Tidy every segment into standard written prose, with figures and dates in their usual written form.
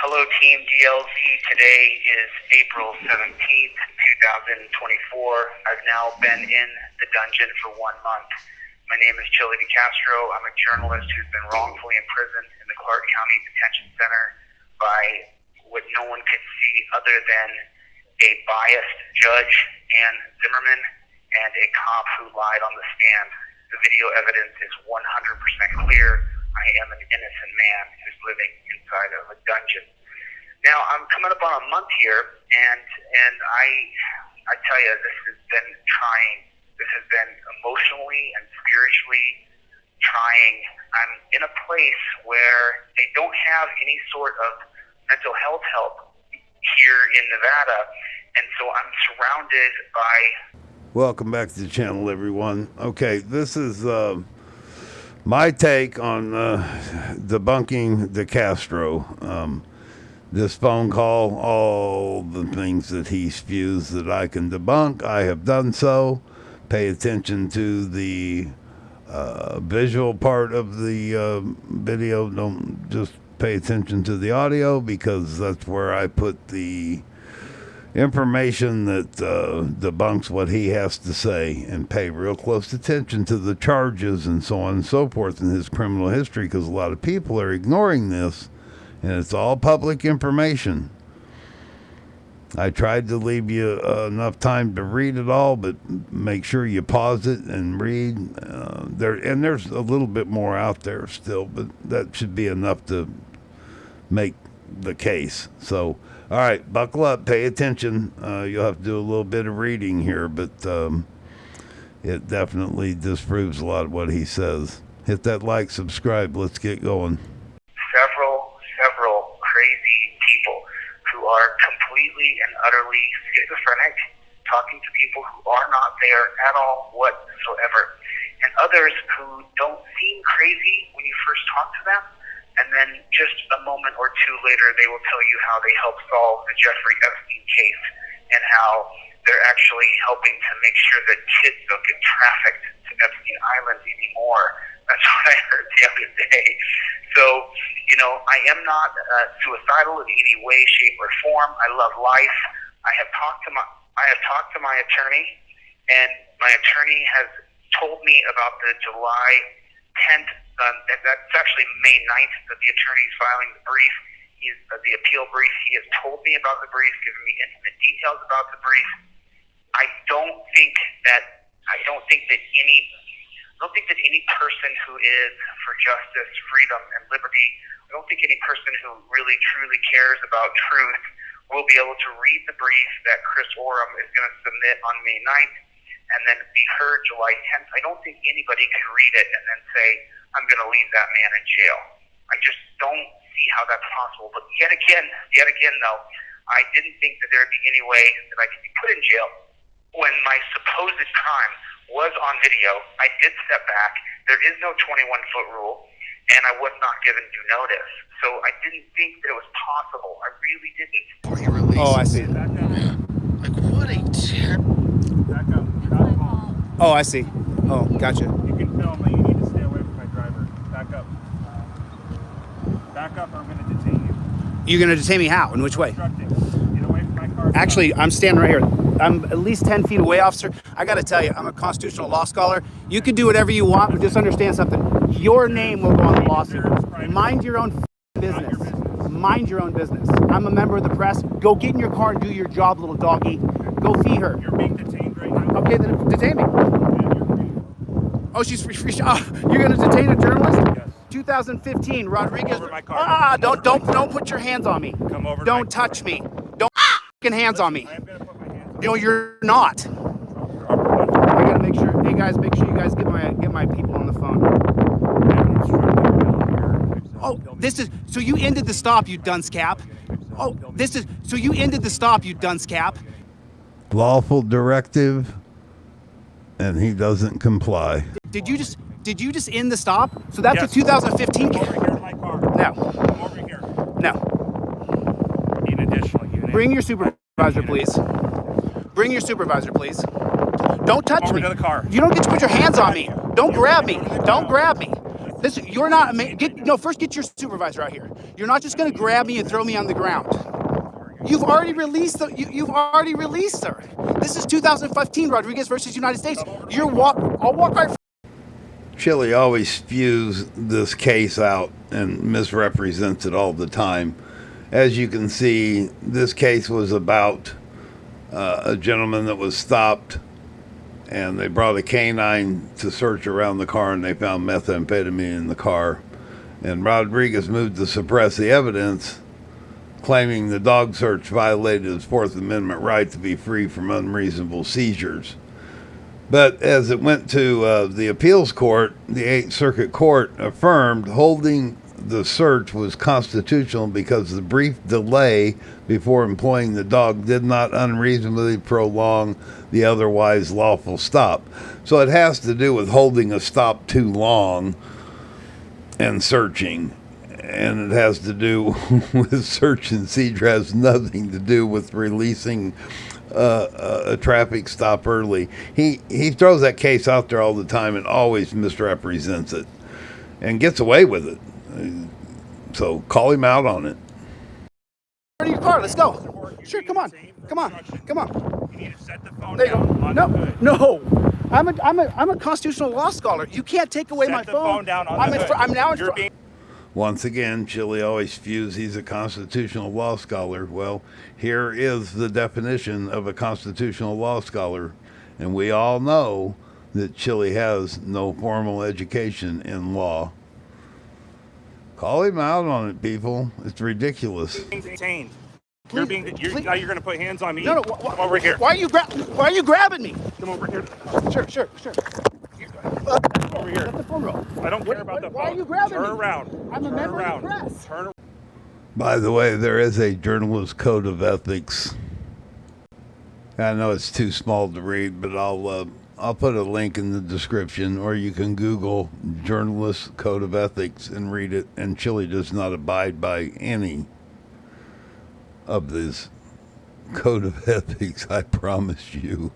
Hello, Team DLC. Today is April 17th, 2024. I've now been in the dungeon for 1 month. My name is Chile Decastro. I'm a journalist who's been wrongfully imprisoned in the Clark County Detention Center by what no one could see other than a biased judge, Ann Zimmerman, and a cop who lied on the stand. The video evidence is 100% clear. I am an innocent man who's living inside of a dungeon. Now, I'm coming up on a month here, and I tell you, this has been trying. This has been emotionally and spiritually trying. I'm in a place where they don't have any sort of mental health help here in Nevada, and so I'm surrounded by... Welcome back to the channel, everyone. Okay, this is my take on debunking Decastro. This phone call, all the things that he spews that I can debunk, I have done so. Pay attention to the visual part of the video. Don't just pay attention to the audio, because that's where I put the information that debunks what he has to say, and pay real close attention to the charges and so on and so forth in his criminal history, because a lot of people are ignoring this, and it's all public information. I tried to leave you enough time to read it all, but make sure you pause it and read. There's a little bit more out there still, but that should be enough to make the case. So, all right, buckle up, pay attention. You'll have to do a little bit of reading here, but it definitely disproves a lot of what he says. Hit that like, subscribe, let's get going. Several crazy people who are completely and utterly schizophrenic, talking to people who are not there at all whatsoever, and others who don't seem crazy when you first talk to them, and then just a moment or two later they will tell you how they helped solve the Jeffrey Epstein case and how they're actually helping to make sure that kids don't get trafficked to Epstein Island anymore. That's what I heard the other day. So, you know, I am not suicidal in any way, shape, or form. I love life. I have talked to my attorney, and my attorney has told me about the July 10th. That's actually May 9th that the attorney is filing the brief. The appeal brief. He has told me about the brief, given me intimate details about the brief. I don't think that any person who is for justice, freedom, and liberty, I don't think any person who really truly cares about truth will be able to read the brief that Chris Oram is going to submit on May 9th and then be heard July 10th. I don't think anybody can read it and then say, I'm going to leave that man in jail. I just don't see how that's possible. But yet again, though, I didn't think that there would be any way that I could be put in jail when my supposed crime was on video. I did step back. There is no 21-foot rule, and I was not given due notice. So I didn't think that it was possible. I really didn't. Oh, I see. Like, what a Back up. Oh, I see. Oh, gotcha. You can film, but you need to stay away from my driver. Back up. Back up, or I'm going to detain you. You're going to detain me how? In which way? Obstructing. Get away from my car. Actually, I'm standing right here. I'm at least 10 feet away, officer. I got to tell you, I'm a constitutional law scholar. You can do whatever you want, but just understand something. Your name will go on the lawsuit. Mind your own business. Mind your own business. I'm a member of the press. Go get in your car and do your job, little doggy. Go feed her. You're being detained right now. Okay, then detain me. And you're free. Oh, she's free. Oh, you're going to detain a journalist? Yes. 2015, Rodriguez. over my car. Don't put your hands on me. Come over to Don't my touch me. Don't fucking hands on me. I am going to put my hands on No, you're not. I gotta make sure. Hey guys, make sure you guys get my people on the phone. Oh, this is so you ended the stop, you dunce cap. Oh, this is so you ended the stop, you dunce cap. Lawful directive, and he doesn't comply. Did you just end the stop? So that's Yes. a 2015 Come over here in my car. No. Come over here. No. Need an additional unit. Bring your supervisor, please. Bring your supervisor, please. Don't touch Over me. to the car. You don't get to put your hands on me. Don't grab me. Don't grab me. This, you're not, first get your supervisor out here. You're not just gonna grab me and throw me on the ground. You've already released you've already released her. This is 2015 Rodriguez versus United States. I'll walk right. Chile always spews this case out and misrepresents it all the time. As you can see, this case was about a gentleman that was stopped, and they brought a canine to search around the car, and they found methamphetamine in the car. And Rodriguez moved to suppress the evidence, claiming the dog search violated his Fourth Amendment right to be free from unreasonable seizures. But as it went to the appeals court, the Eighth Circuit Court affirmed holding the search was constitutional because the brief delay before employing the dog did not unreasonably prolong the otherwise lawful stop. So it has to do with holding a stop too long and searching. And it has to do with search and seizure. It has nothing to do with releasing a traffic stop early. He throws that case out there all the time and always misrepresents it and gets away with it. So call him out on it. To your car, let's go. Sure, come on. You need to set the phone There you down go. on the hood. No. I'm a constitutional law scholar. You can't take away my Set the phone down on the hood. I'm now in You're being Once again, Chile always spews he's a constitutional law scholar. Well, here is the definition of a constitutional law scholar. And we all know that Chile has no formal education in law. Call him out on it, people. It's ridiculous. detained. Now you're going to put hands on me. No. Come over here. Why are you grabbing me? Come over here. Sure. Over here. Let the phone roll. I don't care about the phone. Why are you grabbing me? Turn around. I'm a Turn member around. of the press. Turn around. By the way, there is a journalist code of ethics. I know it's too small to read, but I'll put a link in the description, or you can Google journalist code of ethics and read it. And Chile does not abide by any of this code of ethics, I promise you.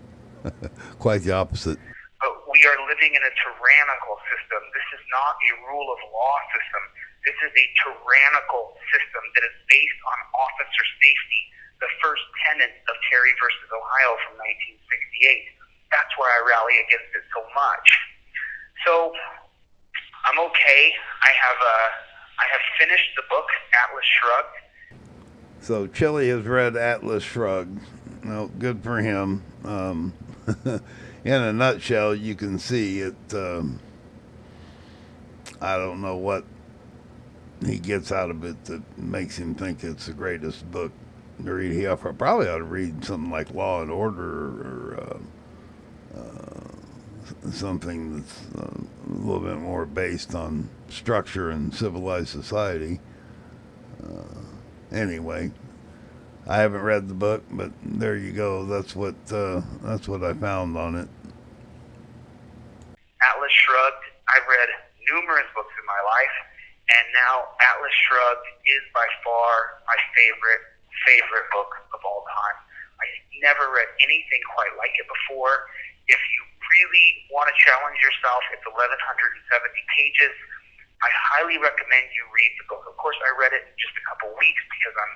Quite the opposite. But we are living in a tyrannical system. This is not a rule of law system. This is a tyrannical system that is based on officer safety, the first tenet of Terry versus Ohio from 1968. That's why I rally against it so much. So I'm okay. I have finished the book, Atlas Shrugged. So Chile has read Atlas Shrugged. Well, good for him. In a nutshell, you can see it. I don't know what he gets out of it that makes him think it's the greatest book to read. He probably ought to read something like Law and Order or something that's a little bit more based on structure and civilized society. Anyway, I haven't read the book, but there you go. That's what I found on it. Atlas Shrugged. I've read numerous books in my life, and now Atlas Shrugged is by far my favorite book of all time. I never read anything quite like it before. If you really want to challenge yourself, it's 1,170 pages. I highly recommend you read the book. Of course, I read it in just a couple weeks because I'm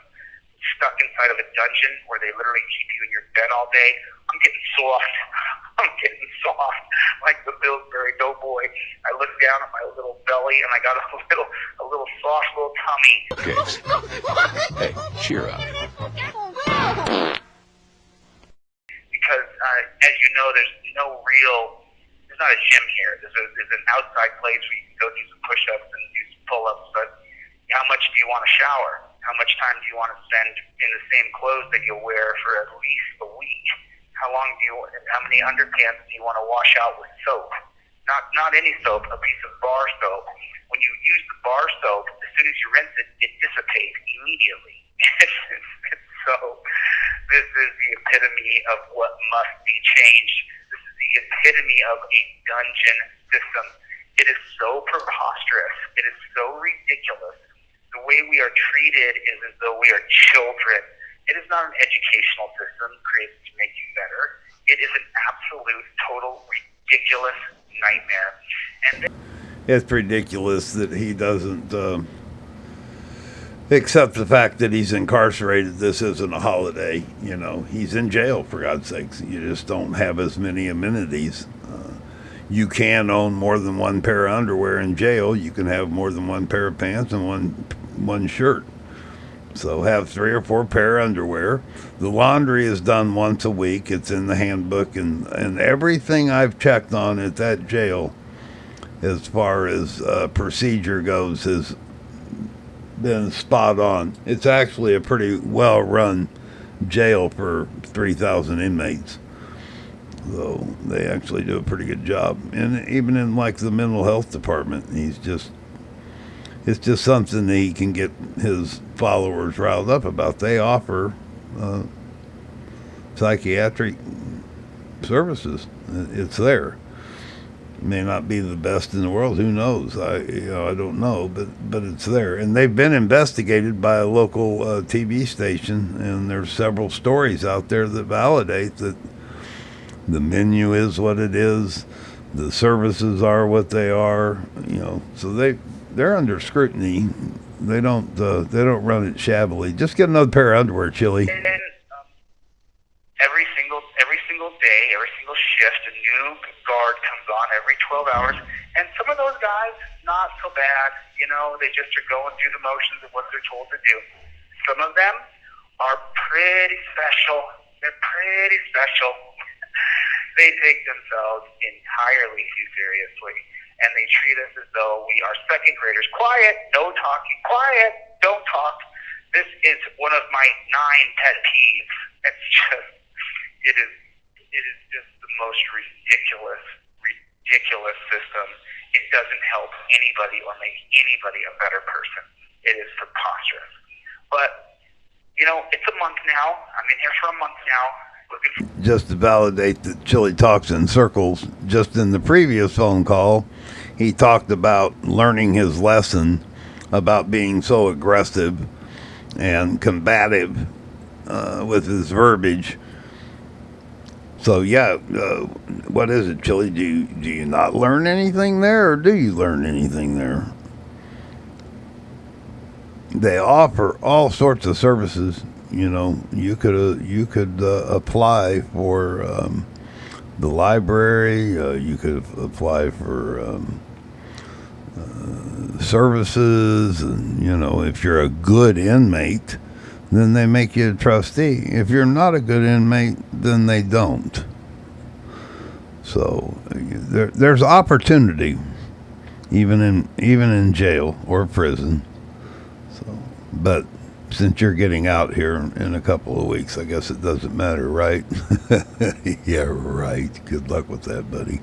stuck inside of a dungeon where they literally keep you in your bed all day. I'm getting soft. Like the Pillsbury Doughboy. I look down at my little belly and I got a little soft little tummy. Okay. Hey, cheer up. Because as you know, there's not a gym here. There's an outside place where you can go do some push-ups and do some pull-ups, but how much do you want to shower? How much time do you want to spend in the same clothes that you'll wear for at least a week? How many underpants do you want to wash out with soap? Not any soap, a piece of bar soap. When you use the bar soap, as soon as you rinse it, it dissipates immediately. So this is the epitome of what must be changed. This is the epitome of a dungeon system. It is so preposterous. It is so ridiculous. The way we are treated is as though we are children. It is not an educational system created to make you better. It is an absolute, total, ridiculous nightmare. And it's ridiculous that he doesn't accept the fact that he's incarcerated. This isn't a holiday. You know, he's in jail, for God's sakes. You just don't have as many amenities. You can own more than one pair of underwear in jail. You can have more than one pair of pants and one shirt. So have 3 or 4 pair of underwear. The laundry is done once a week. It's in the handbook, and everything I've checked on at that jail, as far as procedure goes, has been spot on. It's actually a pretty well run jail for 3,000 inmates. So they actually do a pretty good job. And even in like the mental health department, it's just something that he can get his followers riled up about. They offer psychiatric services. It's there. May not be the best in the world. Who knows? I don't know, but it's there, and they've been investigated by a local TV station, and there's several stories out there that validate that the menu is what it is, the services are what they are. So they're under scrutiny. They don't run it shabbily. Just get another pair of underwear, Chili. And every single day, every single shift, a new guard comes on every 12 hours, and some of those guys, not so bad. They just are going through the motions of what they're told to do. Some of them are pretty special. They're pretty special. They take themselves entirely too seriously, and they treat us as though we are second graders. Quiet, no talking. Quiet, don't talk. This is one of my 9 pet peeves. It is just the most ridiculous system. It doesn't help anybody or make anybody a better person. It is preposterous. But, it's a month now. I'm in here for a month now. Just to validate that Chile talks in circles, just in the previous phone call, he talked about learning his lesson about being so aggressive and combative with his verbiage. So what is it, Chili? Do you not learn anything there, or do you learn anything there? They offer all sorts of services. You could apply for the library. You could apply for services, and if you're a good inmate, then they make you a trustee. If you're not a good inmate, then they don't. So there's opportunity, even in jail or prison. But since you're getting out here in a couple of weeks, I guess it doesn't matter, right? Yeah, right. Good luck with that, buddy.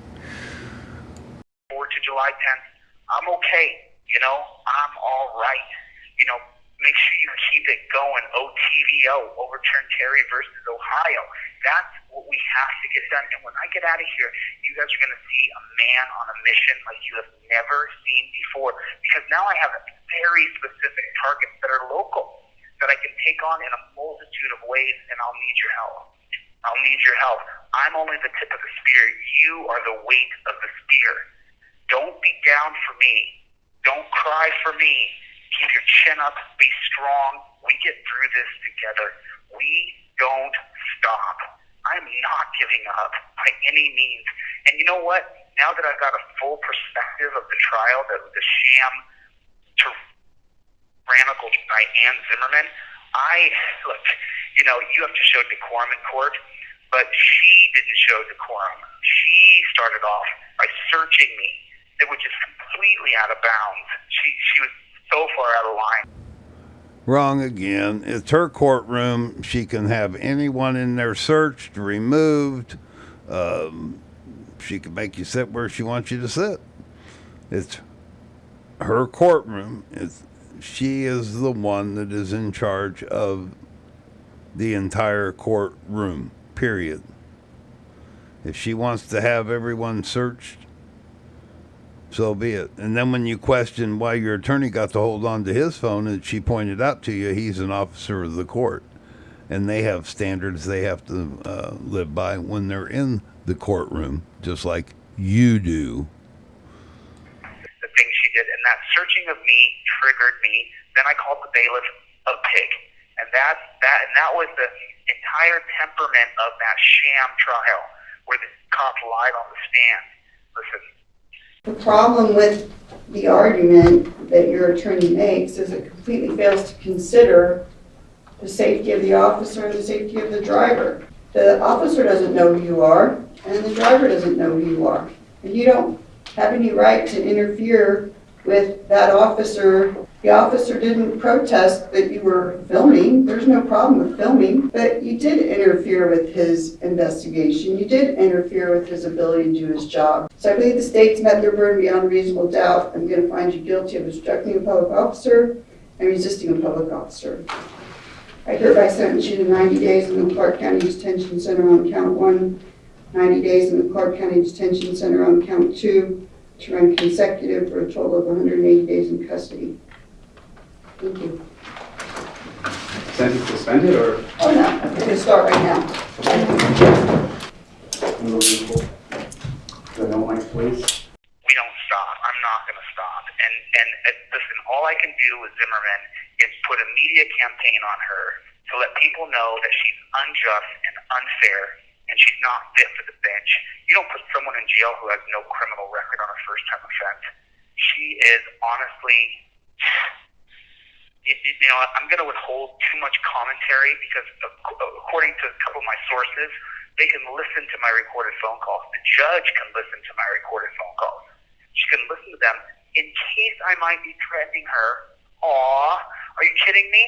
Forward to July 10th. I'm okay. I'm all right. Make sure you keep it going. OTVO, overturn Terry versus Ohio. That's what we have to get done. And when I get out of here, you guys are going to see a man on a mission like you have never seen before. Because now I have very specific targets that are local, that I can take on in a multitude of ways, and I'll need your help. I'm only the tip of the spear. You are the weight of the spear. Don't be down for me. Don't cry for me. Keep your chin up. Be strong. We get through this together. We don't stop. I'm not giving up by any means. And you know what? Now that I've got a full perspective of the trial, the sham tyrannical Diane Zimmerman, you have to show decorum in court, but she didn't show decorum. She started off by searching me, which is completely out of bounds. She was so far out of line. Wrong again. It's her courtroom. She can have anyone in there searched, removed. She can make you sit where she wants you to sit. It's her courtroom. She is the one that is in charge of the entire courtroom, period. If she wants to have everyone searched, so be it. And then when you question why your attorney got to hold on to his phone, and she pointed out to you, he's an officer of the court. And they have standards they have to live by when they're in the courtroom, just like you do. The and that searching of me triggered me. Then I called the bailiff a pig, and that was the entire temperament of that sham trial where the cop lied on the stand. Listen. The problem with the argument that your attorney makes is it completely fails to consider the safety of the officer and the safety of the driver. The officer doesn't know who you are, and the driver doesn't know who you are. And you don't have any right to interfere with that officer. The officer didn't protest that you were filming. There's no problem with filming, but you did interfere with his investigation. You did interfere with his ability to do his job. So I believe the state's met their burden beyond reasonable doubt. I'm going to find you guilty of obstructing a public officer and resisting a public officer. I hereby sentence you to 90 days in the Clark County Detention Center on count 1, 90 days in the Clark County Detention Center on count 2, to run consecutive for a total of 180 days in custody. Thank you. Sentence suspended or? Oh no, I'm going to start right now. The no mic, please. We don't stop. I'm not going to stop. And listen, all I can do with Zimmerman is put a media campaign on her to let people know that she's unjust and unfair, and she's not fit for the bench. You don't put someone in jail who has no criminal record on a first-time offense. She is honestly, I'm going to withhold too much commentary because according to a couple of my sources, they can listen to my recorded phone calls. The judge can listen to my recorded phone calls. She can listen to them in case I might be threatening her. Aw, are you kidding me?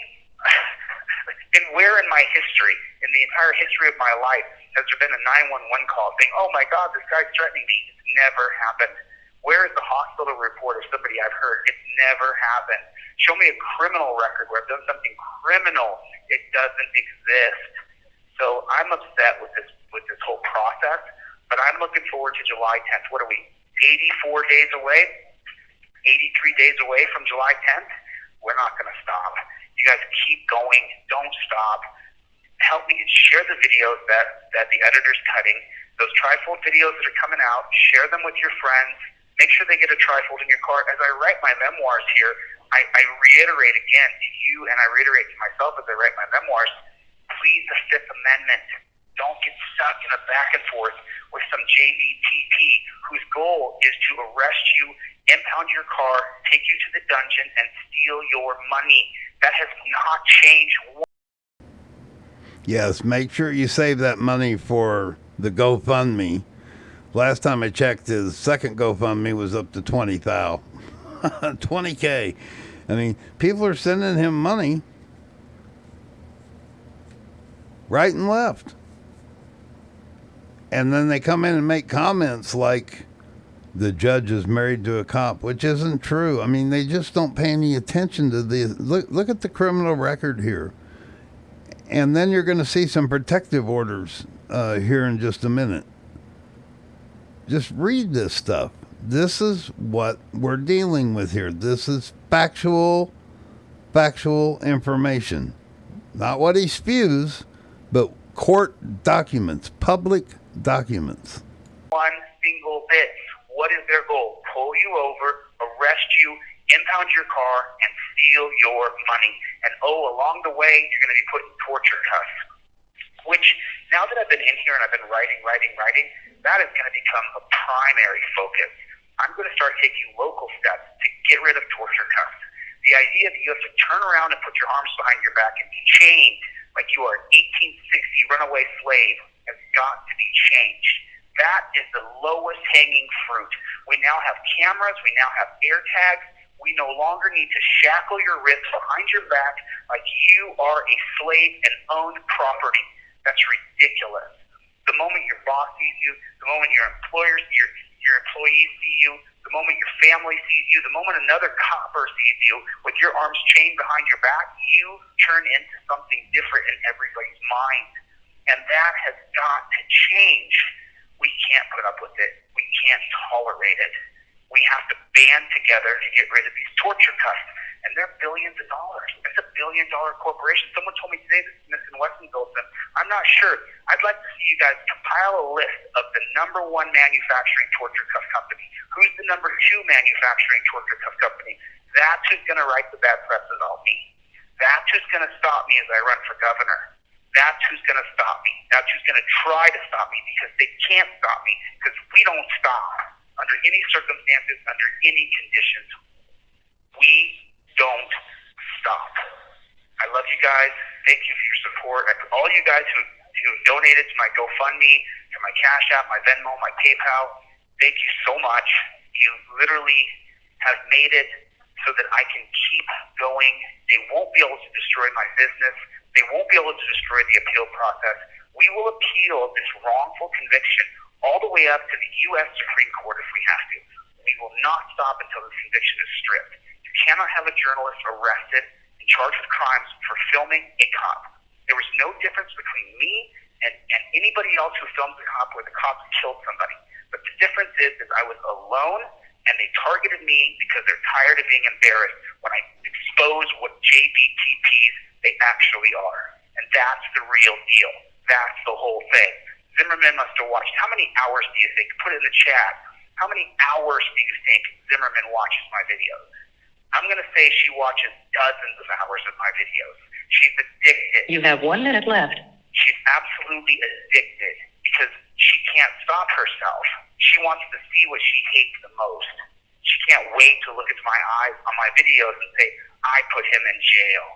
And where in my history, in the entire history of my life, has there been a 911 call saying, oh my God, this guy's threatening me? It's never happened. Where is the hospital report of somebody I've heard? It's never happened. Show me a criminal record where I've done something criminal. It doesn't exist. So I'm upset with this whole process, but I'm looking forward to July 10th. What are we, 84 days away? 83 days away from July 10th? We're not going to stop. You guys keep going. Don't stop. Help me share the videos that the editor's cutting. Those trifold videos that are coming out, share them with your friends. Make sure they get a trifold in your car. As I write my memoirs here, I reiterate again to you, and I reiterate to myself as I write my memoirs, please, the Fifth Amendment. Don't get stuck in a back and forth with some JVTP whose goal is to arrest you, impound your car, take you to the dungeon, and steal your money. That has not changed. Yes, make sure you save that money for the GoFundMe. Last time I checked, his second GoFundMe was up to $20,000. $20K. I mean, people are sending him money right and left. And then they come in and make comments like the judge is married to a cop, which isn't true. I mean, they just don't pay any attention to the look at the criminal record here. And then you're going to see some protective orders here in just a minute. Just read this stuff. This is what we're dealing with here. This is factual information. Not what he spews, but court documents, public documents. One single bit. What is their goal? Pull you over, arrest you, impound your car, and steal your money. And along the way, you're going to be put in torture cuffs. Which, now that I've been in here and I've been writing, that is going to become a primary focus. I'm going to start taking local steps to get rid of torture cuffs. The idea that you have to turn around and put your arms behind your back and be chained like you are an 1860 runaway slave has got to be changed. That is the lowest hanging fruit. We now have cameras. We now have air tags. We no longer need to shackle your wrists behind your back like you are a slave and owned property. That's ridiculous. The moment your boss sees you, the moment your employers, your employees see you, the moment your family sees you, the moment another copper sees you with your arms chained behind your back, you turn into something different in everybody's mind. And that has got to change. We can't put up with it. We can't tolerate it. We have to band together to get rid of these torture cuffs. and they're billions of dollars. It's a billion-dollar corporation. Someone told me today that Smith & Wesson built them. I'm not sure. I'd like to see you guys compile a list of the number 1 manufacturing torture cuff company. Who's the number 2 manufacturing torture cuff company? That's who's going to write the bad press about me. That's who's going to stop me as I run for governor. That's who's going to stop me. That's who's going to try to stop me, because they can't stop me, because we don't stop under any circumstances, under any conditions. We don't stop. I love you guys. Thank you for your support. All you guys who donated to my GoFundMe, to my Cash App, my Venmo, my PayPal, thank you so much. You literally have made it so that I can keep going. They won't be able to destroy my business. They won't be able to destroy the appeal process. We will appeal this wrongful conviction all the way up to the U.S. Supreme Court if we have to. We will not stop until this conviction is stripped. You cannot have a journalist arrested and charged with crimes for filming a cop. There was no difference between me and anybody else who filmed the cop where the cop killed somebody. But the difference is I was alone, and they targeted me because they're tired of being embarrassed when I expose what JBTPs they actually are. And that's the real deal. That's the whole thing. Zimmerman must have watched. How many hours do you think? Put it in the chat. How many hours do you think Zimmerman watches my videos? I'm going to say she watches dozens of hours of my videos. She's addicted. You have 1 minute left. She's absolutely addicted because she can't stop herself. She wants to see what she hates the most. She can't wait to look into my eyes on my videos and say, I put him in jail.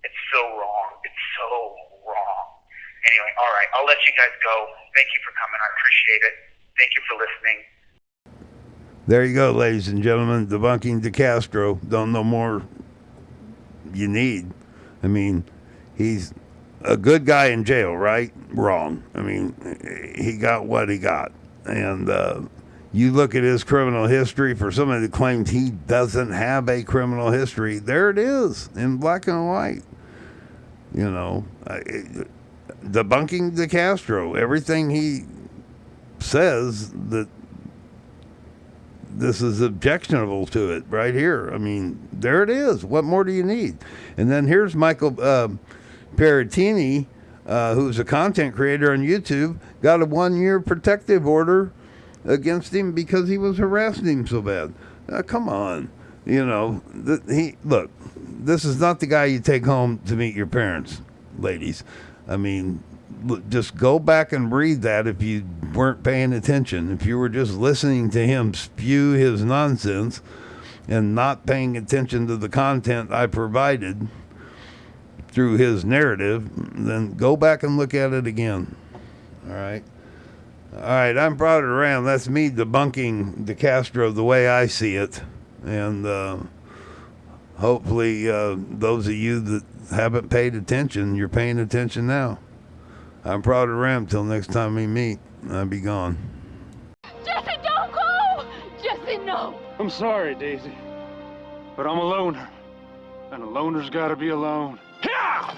It's so wrong. It's so wrong. Anyway, all right, I'll let you guys go. Thank you for coming. I appreciate it. Thank you for listening. There you go, ladies and gentlemen. Debunking Decastro. Don't know more you need. I mean, he's a good guy in jail, right? Wrong. I mean, he got what he got. And you look at his criminal history, for somebody that claims he doesn't have a criminal history, there it is in black and white. You know, Debunking Decastro. Everything he says that this is objectionable to it right here. I mean, there it is. What more do you need? And then here's Michael Perettini, who's a content creator on YouTube, got a 1-year protective order against him because he was harassing him so bad. Come on. You know, look, this is not the guy you take home to meet your parents, ladies. I mean, just go back and read that if you weren't paying attention. If you were just listening to him spew his nonsense and not paying attention to the content I provided through his narrative, then go back and look at it again. All right. All right, I'm Frauditor Ram. That's me debunking Decastro the way I see it. And hopefully those of you that haven't paid attention, you're paying attention now. I'm Frauditor Ram. Till next time we meet, I'll be gone. Jesse, don't go! Jesse, no! I'm sorry, Daisy, but I'm a loner, and a loner's gotta be alone. Yeah!